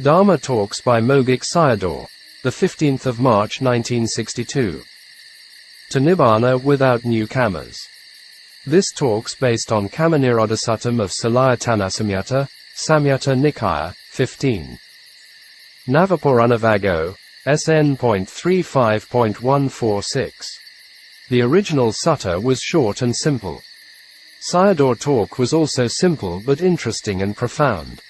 Dhamma Talks by Mogok Sayadaw, the 15th of March 1962. To Nibbāna without new kammas. This talk's based on Kamma Nirodhasuttam of Salaya Tanhā Samyutta Nikaya, 15. Navapuranavago, SN.35.146. The original sutta was short and simple. Sayadaw talk was also simple but interesting and profound.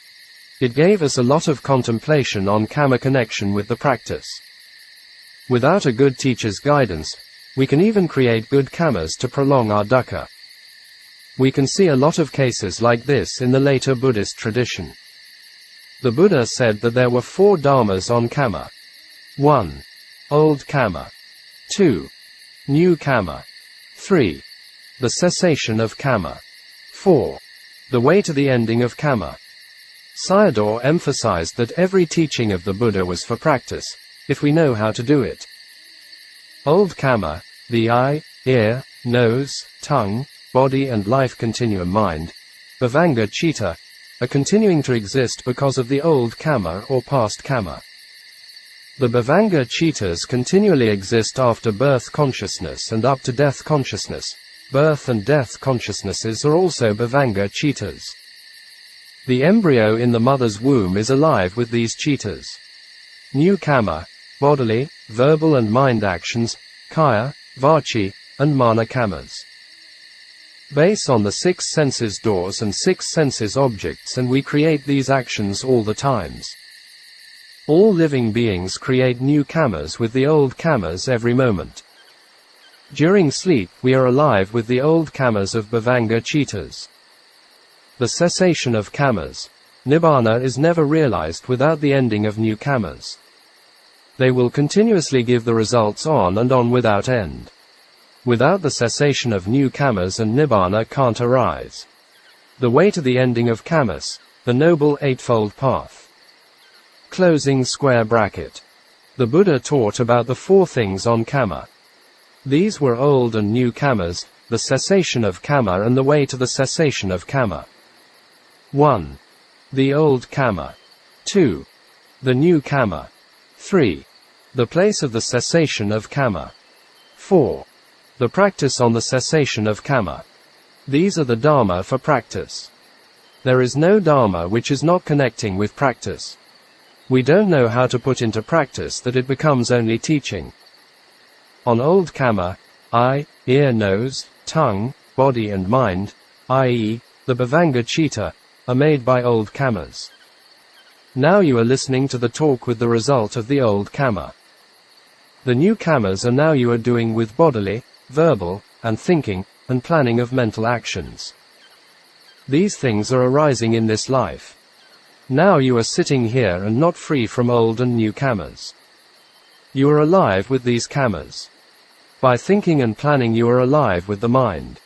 It gave us a lot of contemplation on kamma connection with the practice. Without a good teacher's guidance, we can even create good kammas to prolong our dukkha. We can see a lot of cases like this in the later Buddhist tradition. The Buddha said that there were 4 dharmas on kamma. 1. Old kamma. 2. New kamma. 3. The cessation of kamma. 4. The way to the ending of kamma. Sayadaw emphasized that every teaching of the Buddha was for practice, if we know how to do it. Old kamma, the eye, ear, nose, tongue, body and life continuum mind, bhavanga citta, are continuing to exist because of the old kamma or past kamma. The bhavanga cittas continually exist after birth consciousness and up to death consciousness. Birth and death consciousnesses are also bhavanga cittas. The embryo in the mother's womb is alive with these cittas. New kamma, bodily, verbal and mind actions, kaya, vaci, and mana kammas. Base on the 6 senses doors and 6 senses objects, and we create these actions all the times. All living beings create new kammas with the old kammas every moment. During sleep we are alive with the old kammas of bhavanga cittas. The cessation of kammas, Nibbāna, is never realized without the ending of new kammas. They will continuously give the results on and on without end. Without the cessation of new kammas and Nibbāna can't arise. The way to the ending of kammas, the Noble Eightfold Path. Closing square bracket. The Buddha taught about the 4 things on kamma. These were old and new kammas, the cessation of kamma and the way to the cessation of kamma. 1. The old kamma. 2. The new kamma. 3. The place of the cessation of kamma. 4. The practice on the cessation of kamma. These are the Dhamma for practice. There is no Dhamma which is not connecting with practice. We don't know how to put into practice that it becomes only teaching. On old kamma, eye, ear, nose, tongue, body and mind, i.e., the bhavanga citta, are made by old kammas. Now you are listening to the talk with the result of the old kamma. The new kammas are now you are doing with bodily, verbal, and thinking, and planning of mental actions. These things are arising in this life. Now you are sitting here and not free from old and new kammas. You are alive with these kammas. By thinking and planning you are alive with the mind.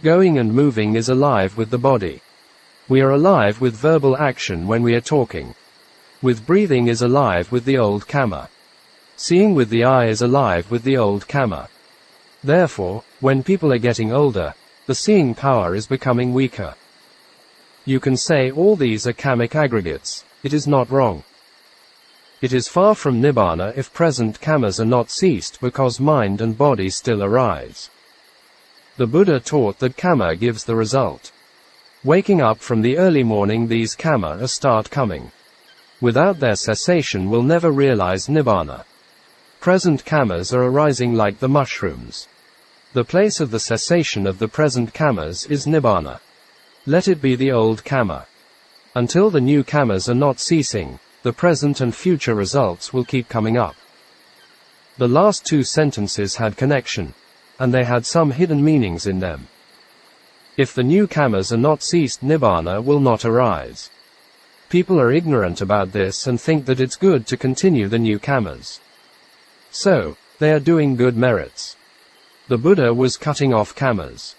Going and moving is alive with the body. We are alive with verbal action when we are talking. With breathing is alive with the old kamma. Seeing with the eye is alive with the old kamma. Therefore, when people are getting older, the seeing power is becoming weaker. You can say all these are kammic aggregates. It is not wrong. It is far from Nibbāna if present kammas are not ceased because mind and body still arise. The Buddha taught that kamma gives the result. Waking up from the early morning these kamma start coming. Without their cessation we'll never realize Nibbāna. Present kammas are arising like the mushrooms. The place of the cessation of the present kammas is Nibbāna. Let it be the old kamma. Until the new kammas are not ceasing, the present and future results will keep coming up. The last 2 sentences had connection, and they had some hidden meanings in them. If the new kammas are not ceased, Nibbāna will not arise. People are ignorant about this and think that it's good to continue the new kammas. So, they are doing good merits. The Buddha was cutting off kammas.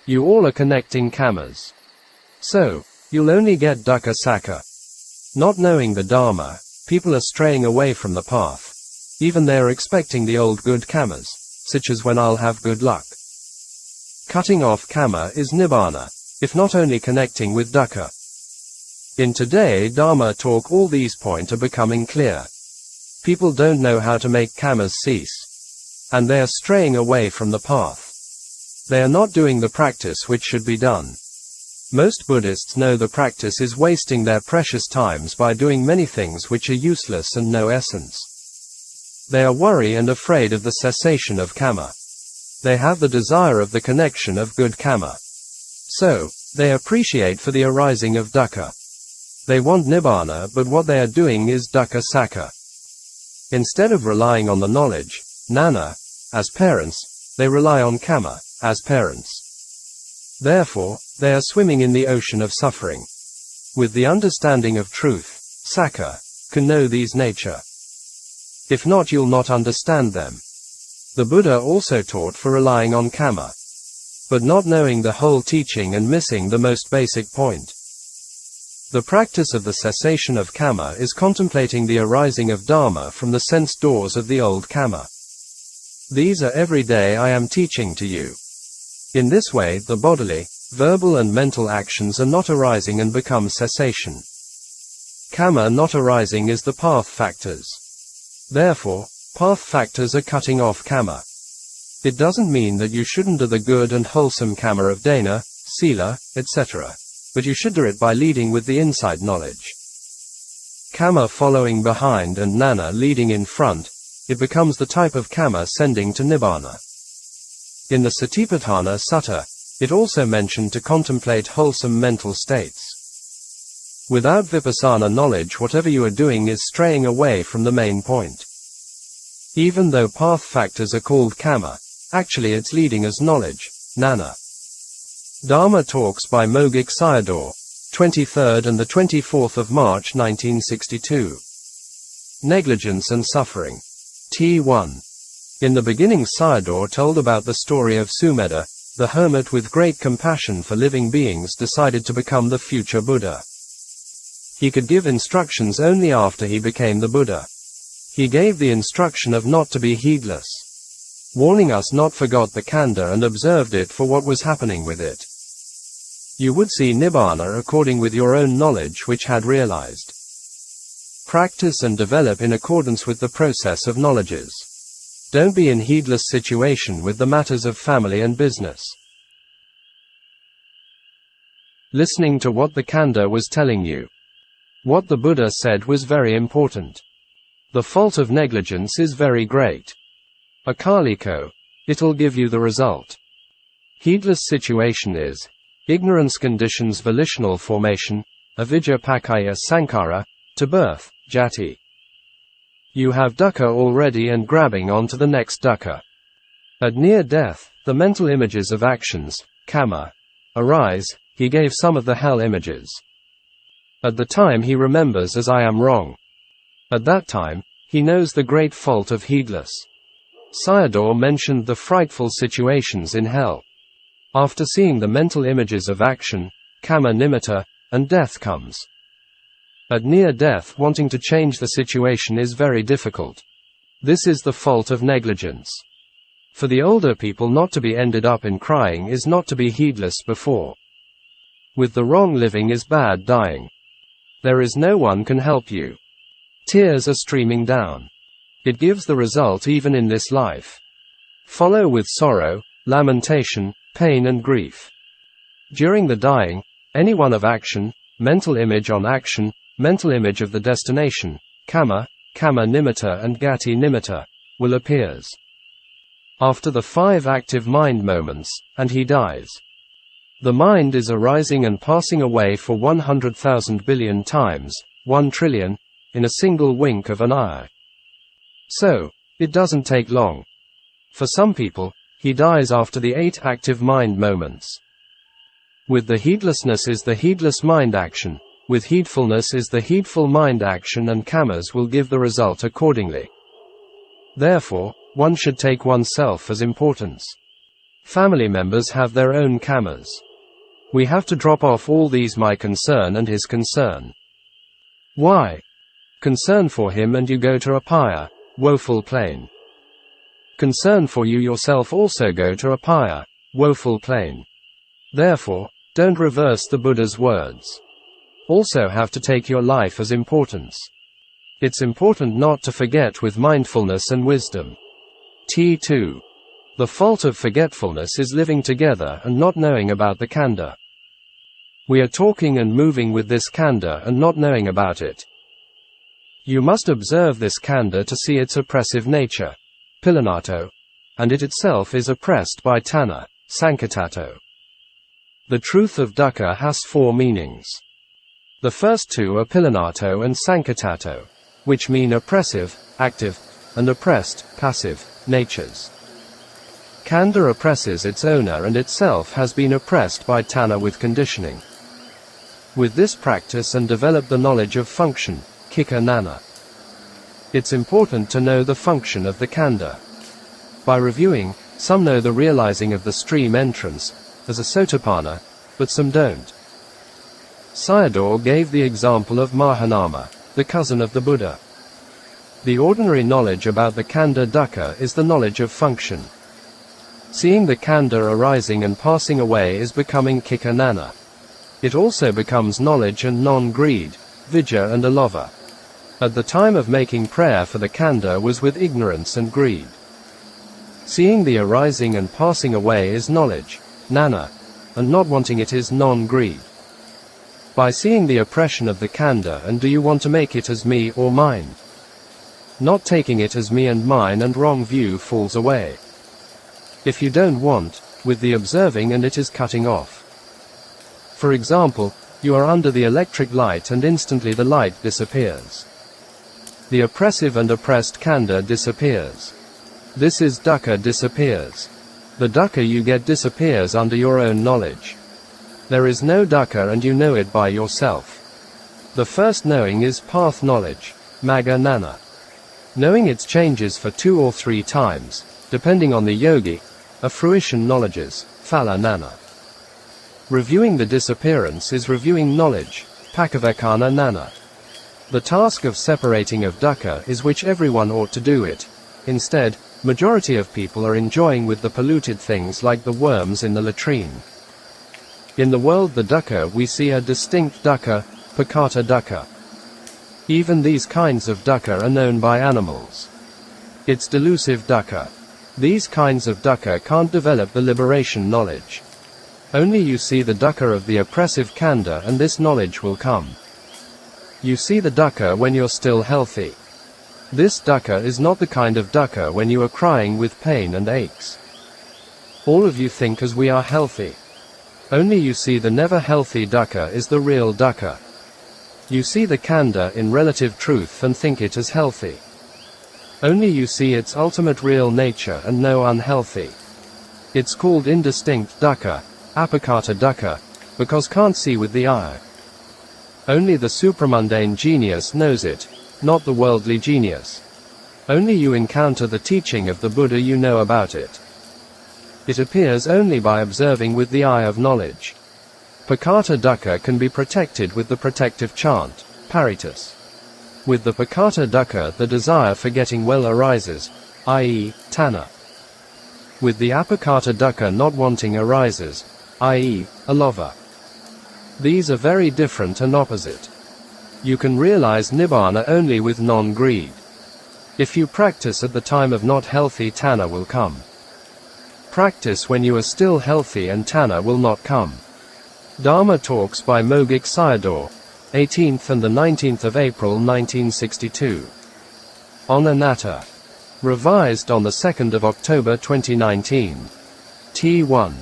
You all are connecting kammas. So, you'll only get dukkha sakka. Not knowing the Dhamma, people are straying away from the path. Even they are expecting the old good kammas, such as when I'll have good luck. Cutting off kamma is Nibbāna, if not only connecting with dukkha. In today Dharma talk, all these points are becoming clear. People don't know how to make kammas cease. And they are straying away from the path. They are not doing the practice which should be done. Most Buddhists know the practice is wasting their precious times by doing many things which are useless and no essence. They are worried and afraid of the cessation of kamma. They have the desire of the connection of good kamma. So, they appreciate for the arising of dukkha. They want Nibbāna, but what they are doing is dukkha sakha. Instead of relying on the knowledge, Nana, as parents, they rely on kamma, as parents. Therefore, they are swimming in the ocean of suffering. With the understanding of truth, sakha, can know these nature. If not, you'll not understand them. The Buddha also taught for relying on kamma, but not knowing the whole teaching and missing the most basic point. The practice of the cessation of kamma is contemplating the arising of Dhamma from the sense doors of the old kamma. These are every day I am teaching to you. In this way, the bodily, verbal and mental actions are not arising and become cessation. Kamma not arising is the path factors. Therefore, path factors are cutting off kamma. It doesn't mean that you shouldn't do the good and wholesome kamma of dana, sila, etc. But you should do it by leading with the inside knowledge. Kamma following behind and nana leading in front, it becomes the type of kamma sending to Nibbāna. In the Satipatthana Sutta, it also mentioned to contemplate wholesome mental states. Without vipassana knowledge, whatever you are doing is straying away from the main point. Even though path factors are called kamma, actually it's leading as knowledge, nana. Dharma Talks by Mogok Sayadaw, 23rd and the 24th of March 1962. Negligence and Suffering. T1. In the beginning, Sayadaw told about the story of Sumedha, the hermit with great compassion for living beings decided to become the future Buddha. He could give instructions only after he became the Buddha. He gave the instruction of not to be heedless, warning us not forgot the khandha and observed it for what was happening with it. You would see Nibbāna according with your own knowledge which had realized. Practice and develop in accordance with the process of knowledges. Don't be in heedless situation with the matters of family and business. Listening to what the khandha was telling you. What the Buddha said was very important. The fault of negligence is very great. Akaliko, it'll give you the result. Heedless situation is ignorance conditions volitional formation, avidya pakaya sankara, to birth, jati. You have dukkha already and grabbing on to the next dukkha. At near death, the mental images of actions, kamma, arise. He gave some of the hell images. At the time he remembers as I am wrong. At that time, he knows the great fault of heedless. Sayadaw mentioned the frightful situations in hell. After seeing the mental images of action, kamma nimitta, and death comes. At near death, wanting to change the situation is very difficult. This is the fault of negligence. For the older people, not to be ended up in crying is not to be heedless before. With the wrong living is bad dying. There is no one can help you. Tears are streaming down. It gives the result even in this life. Follow with sorrow, lamentation, pain and grief. During the dying, any one of action, mental image on action, mental image of the destination, kamma, kamma nimitta and gati nimitta, will appears. After the 5 active mind moments, and he dies. The mind is arising and passing away for 100,000 billion times, 1 trillion, in a single wink of an eye. So, it doesn't take long. For some people, he dies after the 8 active mind moments. With the heedlessness is the heedless mind action. With heedfulness is the heedful mind action, and kammas will give the result accordingly. Therefore, one should take oneself as importance. Family members have their own kammas. We have to drop off all these my concern and his concern. Why? Concern for him and you go to apaya, woeful plain. Concern for you yourself also go to apaya, woeful plain. Therefore, don't reverse the Buddha's words. also have to take your life as importance. It's important not to forget with mindfulness and wisdom. T2. The fault of forgetfulness is living together and not knowing about the khandha. We are talking and moving with this khandha and not knowing about it. You must observe this khandha to see its oppressive nature, pilanato, and it itself is oppressed by tanhā, sankatato. The truth of dukkha has four meanings. The first two are pilanato and sankatato, which mean oppressive, active, and oppressed, passive, natures. Khandha oppresses its owner and itself has been oppressed by tanhā with conditioning. With this practice and develop the knowledge of function, kika nana. It's important to know the function of the khandha. By reviewing, some know the realizing of the stream entrance, as a sotapanna, but some don't. Sayadaw gave the example of Mahānāma, the cousin of the Buddha. The ordinary knowledge about the khandha dukkha is the knowledge of function. Seeing the khandha arising and passing away is becoming kika nana. It also becomes knowledge and non-greed, vijja and alova. At the time of making prayer for the khandha was with ignorance and greed. Seeing the arising and passing away is knowledge, nana, and not wanting it is non-greed. By seeing the oppression of the khandha and do you want to make it as me or mine? Not taking it as me and mine and wrong view falls away. If you don't want, with the observing and it is cutting off. For example, you are under the electric light and instantly the light disappears. The oppressive and oppressed khandha disappears. This is dukkha disappears. The dukkha you get disappears under your own knowledge. There is no dukkha and you know it by yourself. The first knowing is path knowledge, magga nana. Knowing its changes for 2 or 3 times, depending on the yogi, are fruition knowledges, phala nana. Reviewing the disappearance is reviewing knowledge, pakavekana nana. The task of separating of dukkha is which everyone ought to do it. Instead, majority of people are enjoying with the polluted things like the worms in the latrine. In the world the dukkha we see a distinct dukkha, pakata dukkha. Even these kinds of dukkha are known by animals. It's delusive dukkha. These kinds of dukkha can't develop the liberation knowledge. Only you see the dukkha of the oppressive khandha and this knowledge will come. You see the dukkha when you're still healthy. This dukkha is not the kind of dukkha when you are crying with pain and aches. All of you think as we are healthy. Only you see the never healthy dukkha is the real dukkha. You see the khandha in relative truth and think it as healthy. Only you see its ultimate real nature and no unhealthy. It's called indistinct dukkha, apakata dukkha, because can't see with the eye. Only the supramundane genius knows it, not the worldly genius. Only you encounter the teaching of the Buddha you know about it. It appears only by observing with the eye of knowledge. Pakata dukkha can be protected with the protective chant, paritas. With the pakata dukkha the desire for getting well arises, i.e., tanhā. With the apakata dukkha not wanting arises, i.e., alova. These are very different and opposite. You can realize Nibbāna only with non-greed. If you practice at the time of not healthy, tanhā will come. Practice when you are still healthy and tanhā will not come. Dhamma talks by Mogok Sayadaw, 18th and the 19th of April 1962. On Anatta. Revised on the 2nd of October 2019. T1.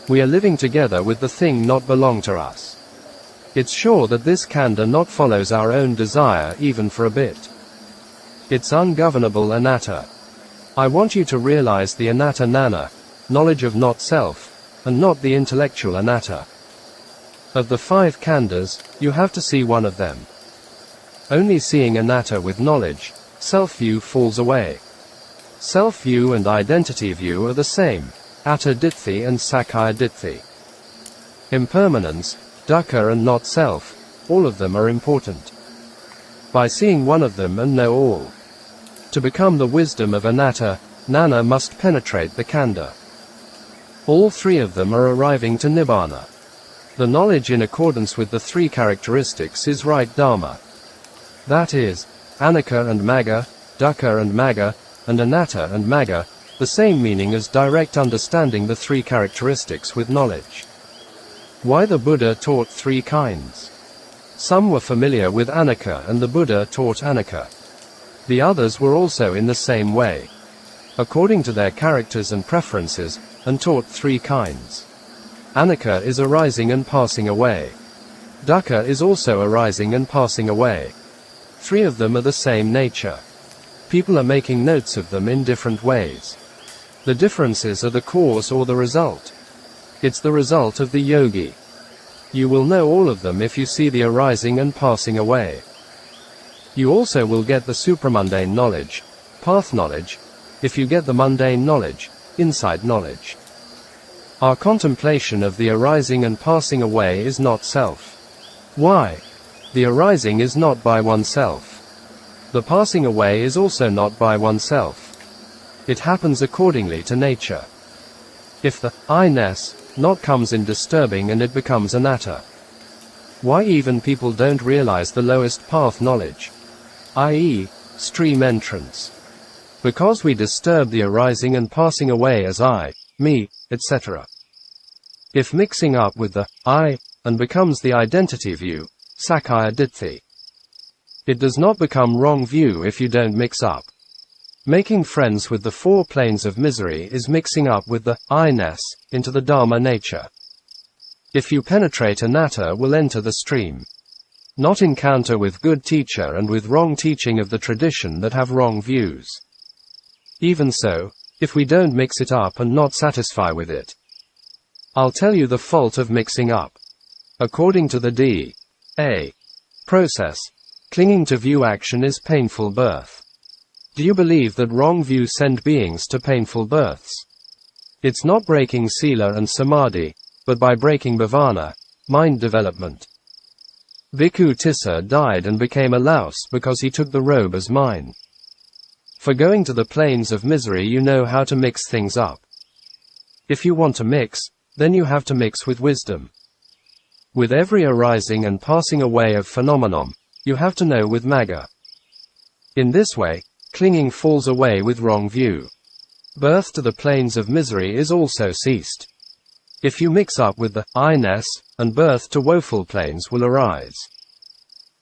We are living together with the thing not belong to us. It's sure that this khandha not follows our own desire even for a bit. It's ungovernable anatta. I want you to realize the anatta nana, knowledge of not self, and not the intellectual anatta. Of the 5 khandhas, you have to see one of them. Only seeing anatta with knowledge, self-view falls away. Self-view and identity view are the same, atta ditthi and sakkaya ditthi. Impermanence, dukkha and not self, all of them are important. By seeing one of them and know all. To become the wisdom of anatta, nana must penetrate the khandha. All 3 of them are arriving to Nibbāna. The knowledge in accordance with the three characteristics is right Dhamma. That is, Anicca and Magga, Dukkha and Magga, and Anatta and Magga, the same meaning as direct understanding the three characteristics with knowledge. Why the Buddha taught three kinds? Some were familiar with Anicca and the Buddha taught Anicca. The others were also in the same way, according to their characters and preferences, and taught three kinds. Anicca is arising and passing away. Dukkha is also arising and passing away. Three of them are the same nature. People are making notes of them in different ways. The differences are the cause or the result. It's the result of the yogi. You will know all of them if you see the arising and passing away. You also will get the supramundane knowledge, path knowledge, if you get the mundane knowledge, insight knowledge. Our contemplation of the arising and passing away is not self. Why? The arising is not by oneself. The passing away is also not by oneself. It happens accordingly to nature. If the I-ness not comes in disturbing and it becomes anatta. Why even people don't realize the lowest path knowledge, i.e., stream entrance? Because we disturb the arising and passing away as I, me, etc. If mixing up with the I, and becomes the identity view, Sakkaya Ditthi. It does not become wrong view if you don't mix up. Making friends with the four planes of misery is mixing up with the I-ness into the Dhamma nature. If you penetrate anatta will enter the stream. Not encounter with good teacher and with wrong teaching of the tradition that have wrong views. Even so, if we don't mix it up and not satisfy with it. I'll tell you the fault of mixing up. According to the D.A. process, clinging to view action is painful birth. Do you believe that wrong view send beings to painful births? It's not breaking sila and samadhi, but by breaking bhavana, mind development. Bhikkhu Tissa died and became a louse because he took the robe as mine. For going to the planes of misery you know how to mix things up. If you want to mix, then you have to mix with wisdom. With every arising and passing away of phenomenon, you have to know with Magga. In this way, clinging falls away with wrong view. Birth to the planes of misery is also ceased. If you mix up with the I-ness, and birth to woeful planes will arise.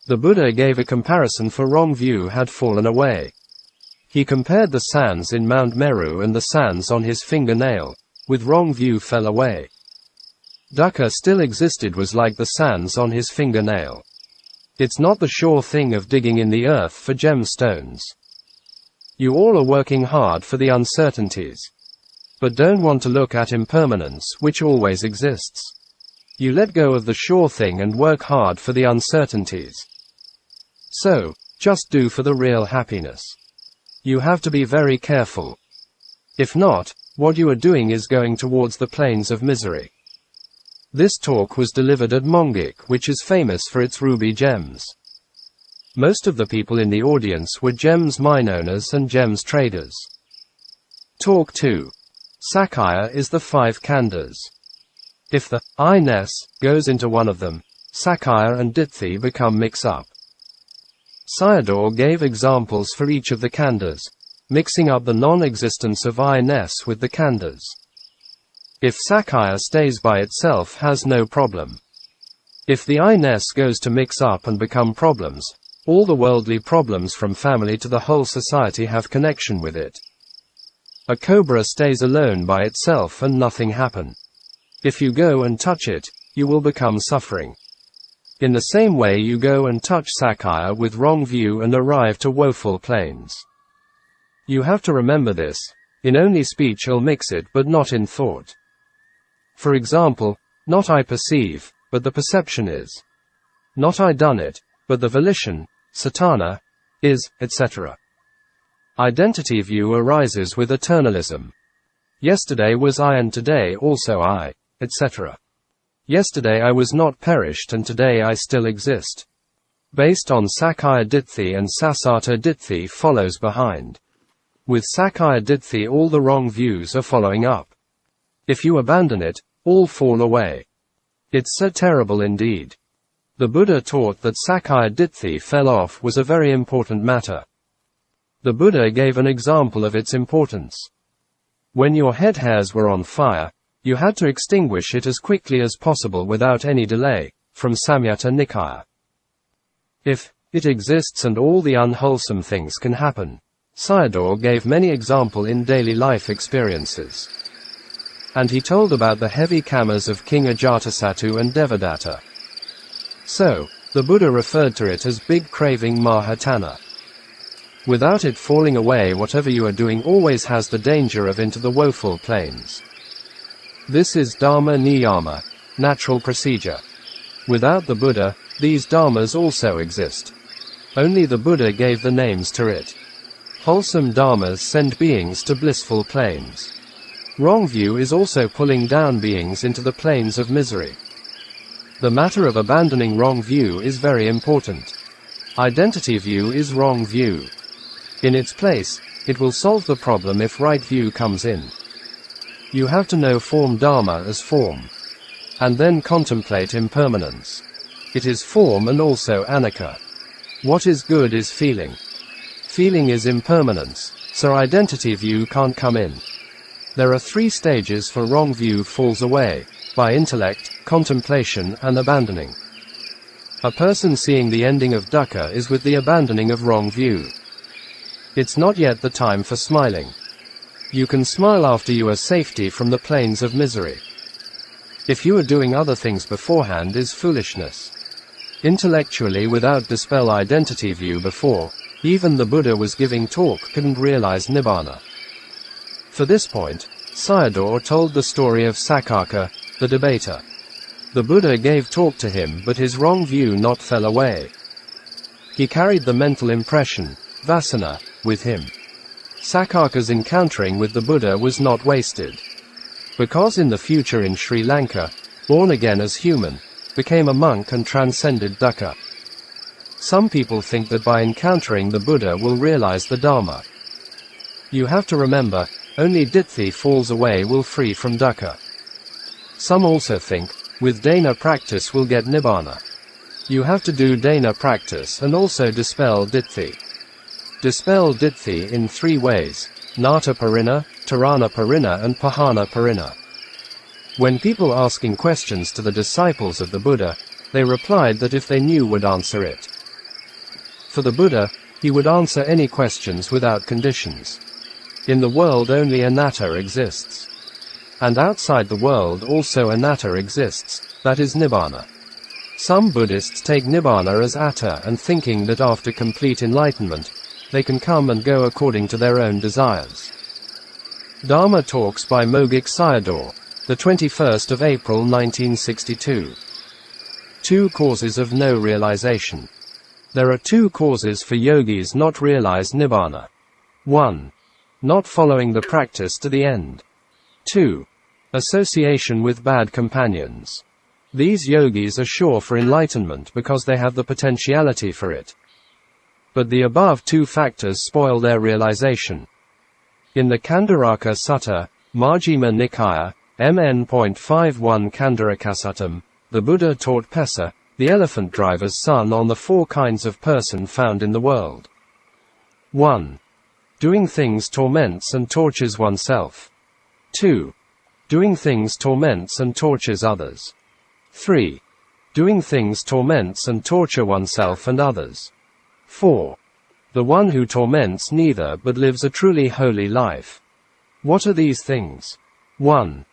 The Buddha gave a comparison for wrong view had fallen away. He compared the sands in Mount Meru and the sands on his fingernail, with wrong view fell away. Dukkha still existed was like the sands on his fingernail. It's not the sure thing of digging in the earth for gemstones. You all are working hard for the uncertainties. But don't want to look at impermanence, which always exists. You let go of the sure thing and work hard for the uncertainties. So, just do for the real happiness. You have to be very careful. If not, what you are doing is going towards the planes of misery. This talk was delivered at Mogok, which is famous for its ruby gems. Most of the people in the audience were gems mine owners and gems traders. Talk 2. Sakkaya is the 5 khandhas. If the I-ness goes into one of them, Sakkaya and Ditthi become mixed up. Sayadaw gave examples for each of the khandhas, mixing up the non-existence of I-ness with the khandhas. If Sakkaya stays by itself has no problem. If the I-ness goes to mix up and become problems, all the worldly problems from family to the whole society have connection with it. A cobra stays alone by itself and nothing happen. If you go and touch it, you will become suffering. In the same way you go and touch Sakkaya with wrong view and arrive to woeful planes. You have to remember this. In only speech you'll mix it but not in thought. For example, not I perceive, but the perception is. Not I done it, but the volition, satana, is, etc. Identity view arises with eternalism. Yesterday was I and today also I, etc. Yesterday I was not perished and today I still exist. Based on Sakkaya Ditthi and Sasata Ditthi follows behind. With Sakkaya Ditthi all the wrong views are following up. If you abandon it, all fall away. It's so terrible indeed. The Buddha taught that Sakkaya Ditthi fell off was a very important matter. The Buddha gave an example of its importance. When your head hairs were on fire, you had to extinguish it as quickly as possible without any delay, from Samyutta Nikaya. If it exists and all the unwholesome things can happen, Sayadaw gave many examples in daily life experiences. And he told about the heavy kammas of King Ajatasattu and Devadatta. So, the Buddha referred to it as big craving Mahatana. Without it falling away, whatever you are doing always has the danger of into the woeful planes. This is Dhamma Niyama, natural procedure. Without the Buddha, these dharmas also exist. Only the Buddha gave the names to it. Wholesome dharmas send beings to blissful planes. Wrong view is also pulling down beings into the planes of misery. The matter of abandoning wrong view is very important. Identity view is wrong view. In its place, it will solve the problem if right view comes in. You have to know form Dharma as form. And then contemplate impermanence. It is form and also Anatta. What is good is feeling. Feeling is impermanence, so identity view can't come in. There are 3 stages for wrong view falls away, by intellect, contemplation and abandoning. A person seeing the ending of dukkha is with the abandoning of wrong view. It's not yet the time for smiling. You can smile after you are safety from the planes of misery. If you are doing other things beforehand is foolishness. Intellectually without dispel identity view before, even the Buddha was giving talk couldn't realize Nibbāna. For this point, Sayadaw told the story of Sakkaka, the debater. The Buddha gave talk to him but his wrong view not fell away. He carried the mental impression, vasana, with him. Sakkaka's encountering with the Buddha was not wasted. Because in the future in Sri Lanka, born again as human, became a monk and transcended dukkha. Some people think that by encountering the Buddha will realize the Dharma. You have to remember, only ditthi falls away will free from dukkha. Some also think, with dana practice will get Nibbāna. You have to do dana practice and also dispel ditthi. Dispel ditthi in 3 ways, nata parina, tarana parina and pahana parina. When people asking questions to the disciples of the Buddha, they replied that if they knew would answer it. For the Buddha, he would answer any questions without conditions. In the world only anatta exists. And outside the world also anatta exists, that is Nibbāna. Some Buddhists take Nibbāna as atta and thinking that after complete enlightenment, they can come and go according to their own desires. Dharma Talks by Mogok Sayadaw, the 21st of April 1962. 2 causes of no realization. There are 2 causes for yogis not realize Nibbāna. 1. Not following the practice to the end. 2. Association with bad companions. These yogis are sure for enlightenment because they have the potentiality for it. But the above 2 factors spoil their realization. In the Kandaraka Sutta, Majjhima Nikaya, MN.51 Kandarakasuttam, the Buddha taught Pesa, the elephant driver's son, on the 4 kinds of person found in the world. 1. Doing things torments and tortures oneself. 2. Doing things torments and tortures others. 3. Doing things torments and torture oneself and others. 4. The one who torments neither but lives a truly holy life. What are these things? 1.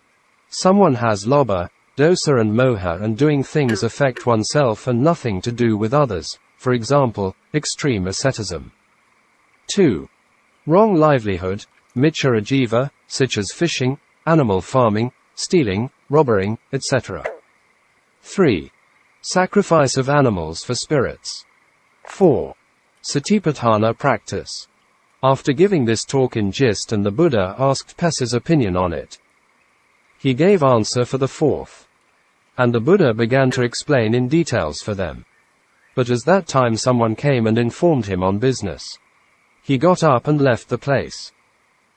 Someone has lobha, dosa and moha, and doing things affect oneself and nothing to do with others, for example, extreme asceticism. 2. Wrong livelihood, miccha ajiva, such as fishing, animal farming, stealing, robbering, etc. 3. Sacrifice of animals for spirits. 4. Satipatthana practice. After giving this talk in gist, and the Buddha asked Pesa's opinion on it. He gave answer for the 4th. And the Buddha began to explain in details for them. But as that time someone came and informed him on business. He got up and left the place.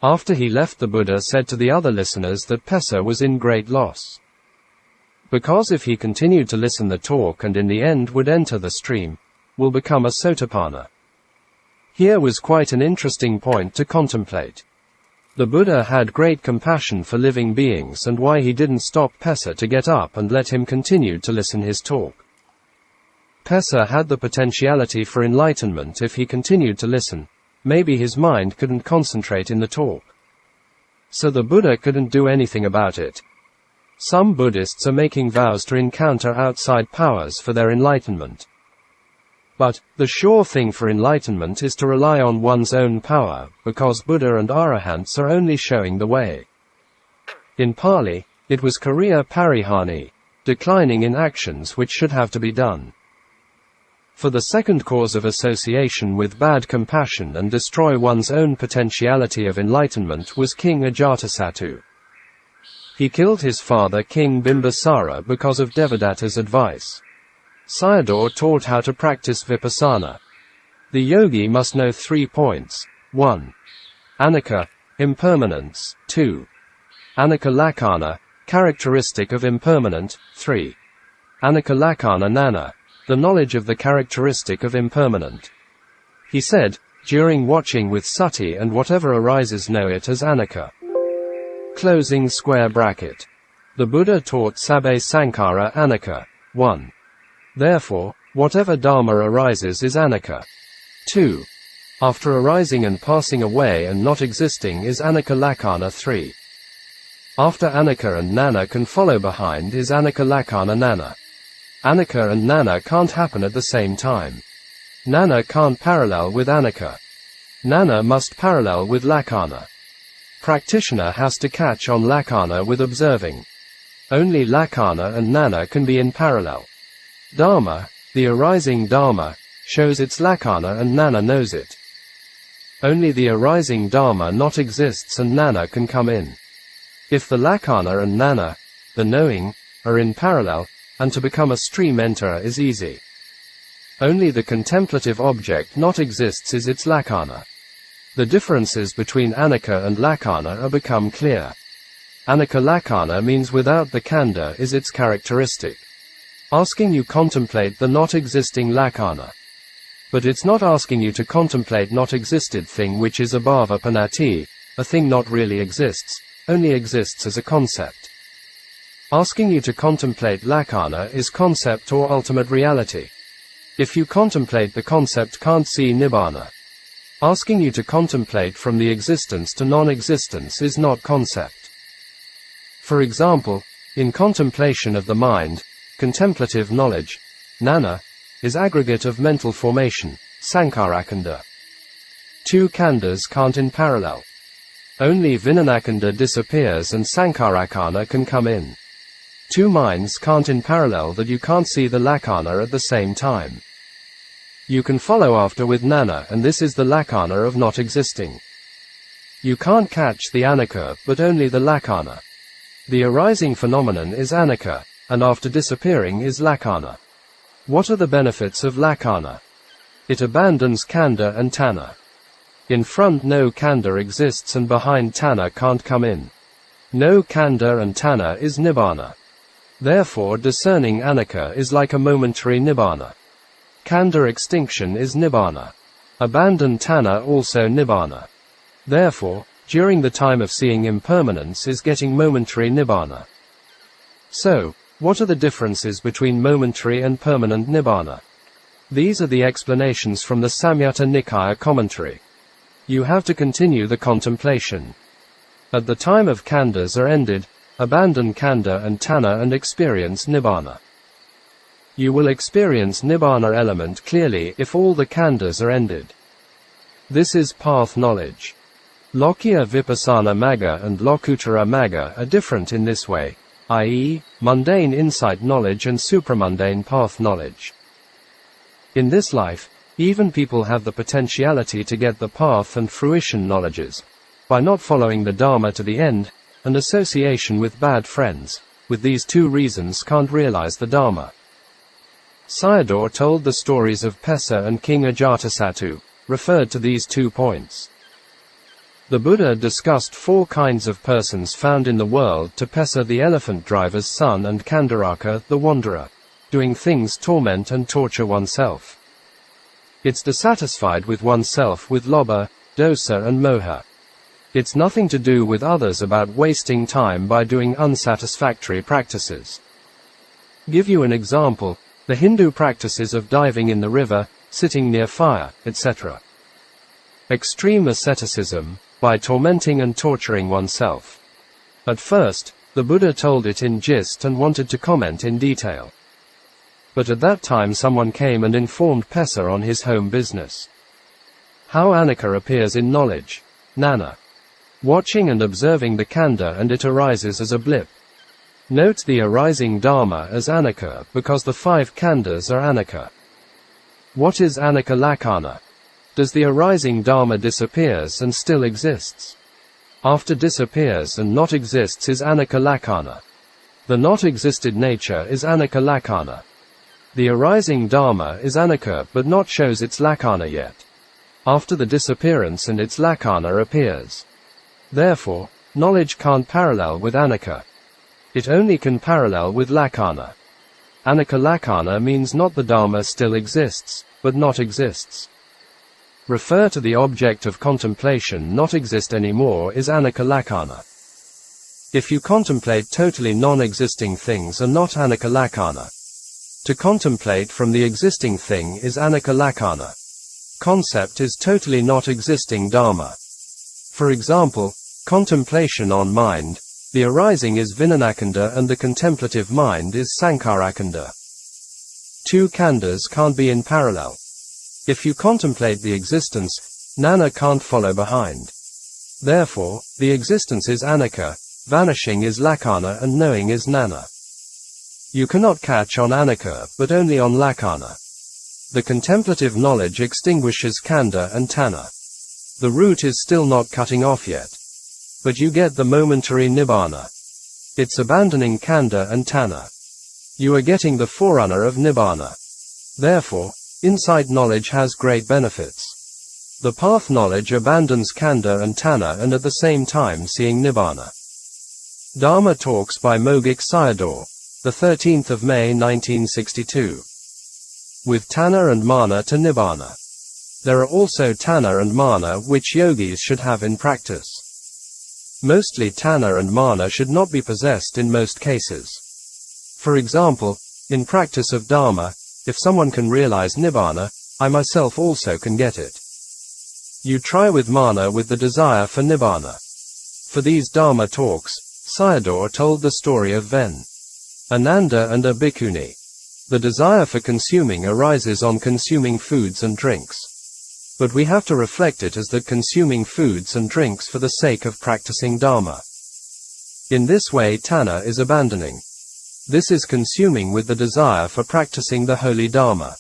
After he left, the Buddha said to the other listeners that Pesa was in great loss. Because if he continued to listen the talk and in the end would enter the stream, will become a Sotapanna. Here was quite an interesting point to contemplate. The Buddha had great compassion for living beings and why he didn't stop Pessa to get up and let him continue to listen his talk. Pessa had the potentiality for enlightenment if he continued to listen. Maybe his mind couldn't concentrate in the talk. So the Buddha couldn't do anything about it. Some Buddhists are making vows to encounter outside powers for their enlightenment. But, the sure thing for enlightenment is to rely on one's own power, because Buddha and Arahants are only showing the way. In Pali, it was Kariya Parihani, declining in actions which should have to be done. For the second cause of association with bad compassion and destroy one's own potentiality of enlightenment was King Ajatasattu. He killed his father King Bimbisara because of Devadatta's advice. Sayadaw taught how to practice vipassana. The yogi must know 3 points. 1. Anicca, impermanence. 2. Anicca lakkhana, characteristic of impermanent. 3. Anicca lakkhana nana, the knowledge of the characteristic of impermanent. He said, during watching with sati and whatever arises know it as anicca. Closing square bracket. The Buddha taught Sabbe Sankara anicca. 1. Therefore, whatever Dharma arises is anicca. 2. After arising and passing away and not existing is anicca lakkhana. 3. After anicca and nana can follow behind is anicca lakkhana nana. Anicca and nana can't happen at the same time. Nana can't parallel with anicca. Nana must parallel with lakkhana. Practitioner has to catch on lakkhana with observing. Only lakkhana and nana can be in parallel. Dharma, the arising Dharma, shows its lakkhana and nana knows it. Only the arising Dharma not exists and nana can come in. If the lakkhana and nana, the knowing, are in parallel, and to become a stream enterer is easy. Only the contemplative object not exists is its lakkhana. The differences between anicca and lakkhana are become clear. Anicca lakkhana means without the khandha is its characteristic. Asking you contemplate the not existing lakkhana. But it's not asking you to contemplate not existed thing which is abhava panati, a thing not really exists, only exists as a concept. Asking you to contemplate lakkhana is concept or ultimate reality. If you contemplate the concept can't see Nibbāna. Asking you to contemplate from the existence to non-existence is not concept. For example, in contemplation of the mind, contemplative knowledge, nana, is aggregate of mental formation, sankarakanda. 2 khandhas can't in parallel. Only vinanakanda disappears and sankarakana can come in. 2 minds can't in parallel that you can't see the lakkhana at the same time. You can follow after with nana and this is the lakkhana of not existing. You can't catch the anicca but only the lakkhana. The arising phenomenon is anicca, and after disappearing is lakkhana. What are the benefits of lakkhana? It abandons khandha and tanhā. In front no khandha exists and behind tanhā can't come in. No khandha and tanhā is Nibbāna. Therefore discerning anicca is like a momentary Nibbāna. Khandha extinction is Nibbāna. Abandon tanhā also Nibbāna. Therefore, during the time of seeing impermanence is getting momentary Nibbāna. So, what are the differences between momentary and permanent Nibbāna? These are the explanations from the Samyutta Nikāya commentary. You have to continue the contemplation. At the time of khandhas are ended, abandon khandha and tanhā and experience Nibbāna. You will experience Nibbāna element clearly if all the khandhas are ended. This is path knowledge. Lokiya Vipassana Magga and Lokuttara Magga are different in this way, i.e., mundane insight knowledge and supramundane path knowledge. In this life, even people have the potentiality to get the path and fruition knowledges, by not following the Dharma to the end, and association with bad friends, with these 2 reasons can't realize the Dharma. Sayadaw told the stories of Pessa and King Ajatasattu, referred to these 2 points. The Buddha discussed 4 kinds of persons found in the world: Tapesa the elephant driver's son and Kandaraka the wanderer, doing things torment and torture oneself. It's dissatisfied with oneself with lobha, dosa and moha. It's nothing to do with others about wasting time by doing unsatisfactory practices. Give you an example: the Hindu practices of diving in the river, sitting near fire, etc. Extreme asceticism, by tormenting and torturing oneself. At first, the Buddha told it in gist and wanted to comment in detail. But at that time someone came and informed Pesa on his home business. How Anatta appears in knowledge. Nana. Watching and observing the khandha and it arises as a blip. Note the arising Dhamma as Anatta because the 5 khandhas are Anatta. What is Anatta Lakkhana? Does the arising Dhamma disappears and still exists? After disappears and not exists is Anatta Lakkhana. The not existed nature is Anatta Lakkhana. The arising Dhamma is Anatta but not shows its Lakkhana yet. After the disappearance and its Lakkhana appears. Therefore, knowledge can't parallel with Anatta. It only can parallel with Lakkhana. Anatta Lakkhana means not the Dhamma still exists, but not exists. Refer to the object of contemplation not exist anymore is Anatta Lakkhana. If you contemplate totally non-existing things are not Anatta Lakkhana. To contemplate from the existing thing is Anatta Lakkhana. Concept is totally not existing Dhamma. For example, contemplation on mind, the arising is Vinanakanda and the contemplative mind is Sankarakanda. 2 khandhas can't be in parallel. If you contemplate the existence, Nana can't follow behind. Therefore, the existence is Anatta, vanishing is Lakkhana and knowing is Nana. You cannot catch on Anatta but only on Lakkhana. The contemplative knowledge extinguishes khandha and tanhā. The root is still not cutting off yet. But you get the momentary Nibbāna. It's abandoning khandha and tanhā. You are getting the forerunner of Nibbāna. Therefore, insight knowledge has great benefits. The path knowledge abandons khandha and tanhā and at the same time seeing Nibbāna. Dhamma Talks by Mogok Sayadaw, the 13th of May 1962. With Tanhā and Māna to Nibbāna. There are also Tanhā and Māna which yogis should have in practice. Mostly Tanhā and Māna should not be possessed in most cases. For example, in practice of Dhamma, if someone can realize Nibbāna, I myself also can get it. You try with Māna with the desire for Nibbāna. For these Dhamma talks, Sayadaw told the story of Ven. Ananda and a bhikkhuni. The desire for consuming arises on consuming foods and drinks. But we have to reflect it as that consuming foods and drinks for the sake of practicing Dhamma. In this way Tanhā is abandoning. This is consuming with the desire for practicing the holy Dhamma.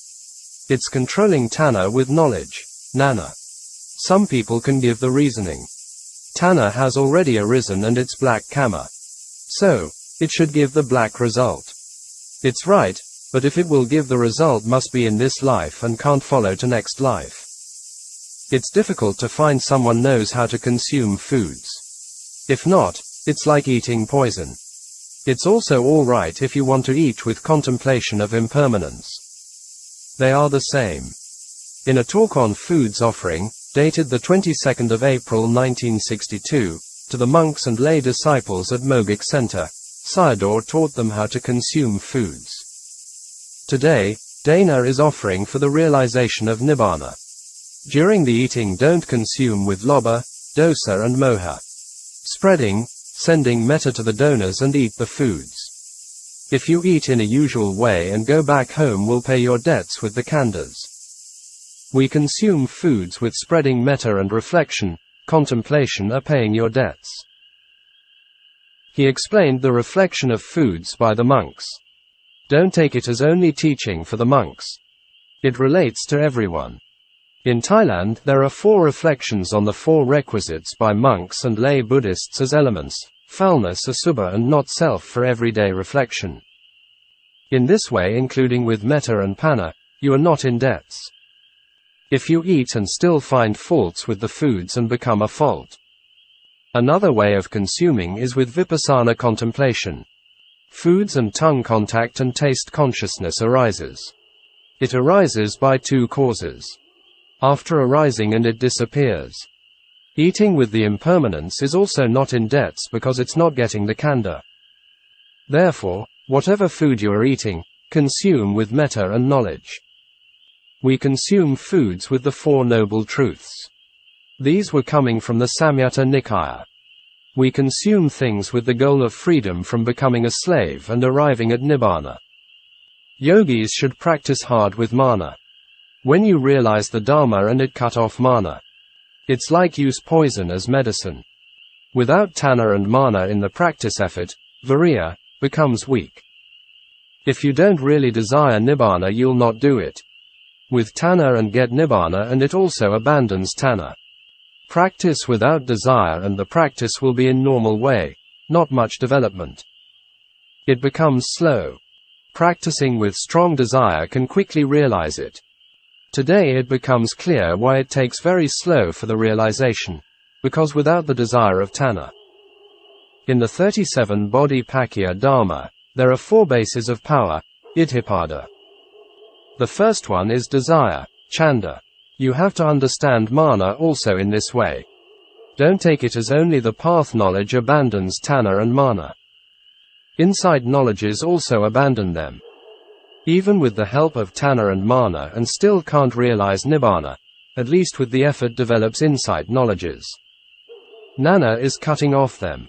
It's controlling Tanhā with knowledge, Nana. Some people can give the reasoning. Tanhā has already arisen and it's black Kamma. So, it should give the black result. It's right, but if it will give the result must be in this life and can't follow to next life. It's difficult to find someone knows how to consume foods. If not, it's like eating poison. It's also all right if you want to eat with contemplation of impermanence. They are the same. In a talk on foods offering, dated the 22nd of April 1962, to the monks and lay disciples at Mogok Center, Sayadaw taught them how to consume foods. Today, Dana is offering for the realization of Nibbāna. During the eating don't consume with lobha, dosa and moha. Spreading, sending metta to the donors and eat the foods. If you eat in a usual way and go back home will pay your debts with the khandhas. We consume foods with spreading metta and reflection, contemplation are paying your debts. He explained the reflection of foods by the monks. Don't take it as only teaching for the monks. It relates to everyone. In Thailand, there are 4 reflections on the 4 requisites by monks and lay Buddhists as elements, foulness, asubha and not self for everyday reflection. In this way, including with metta and panna, you are not in debts. If you eat and still find faults with the foods and become a fault, Another way of consuming is with vipassana contemplation. Foods and tongue contact and taste consciousness arises. It arises by two causes. After arising and it disappears. Eating with the impermanence is also not in debts because it's not getting the khandha. Therefore, whatever food you are eating, consume with metta and knowledge. We consume foods with the Four Noble Truths. These were coming from the Samyutta Nikaya. We consume things with the goal of freedom from becoming a slave and arriving at Nibbāna. Yogis should practice hard with Māna. When you realize the Dhamma and it cut off Māna. It's like use poison as medicine. Without Tanhā and Māna in the practice effort, Viriya becomes weak. If you don't really desire Nibbāna, you'll not do it. With Tanhā and get Nibbāna, and it also abandons Tanhā. Practice without desire and the practice will be in normal way, not much development. It becomes slow. Practicing with strong desire can quickly realize it. Today it becomes clear why it takes very slow for the realization, because without the desire of Tanhā. In the 37 Bodhipakkhya Dhamma, there are 4 bases of power, Iddhipada. The first one is desire, chanda. You have to understand Māna also in this way. Don't take it as only the path knowledge abandons Tanhā and Māna. Insight knowledges also abandon them. Even with the help of Tanhā and Māna and still can't realize Nibbāna, at least with the effort develops insight knowledges. Jnana is cutting off them.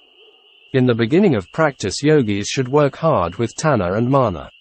In the beginning of practice, yogis should work hard with Tanhā and Māna.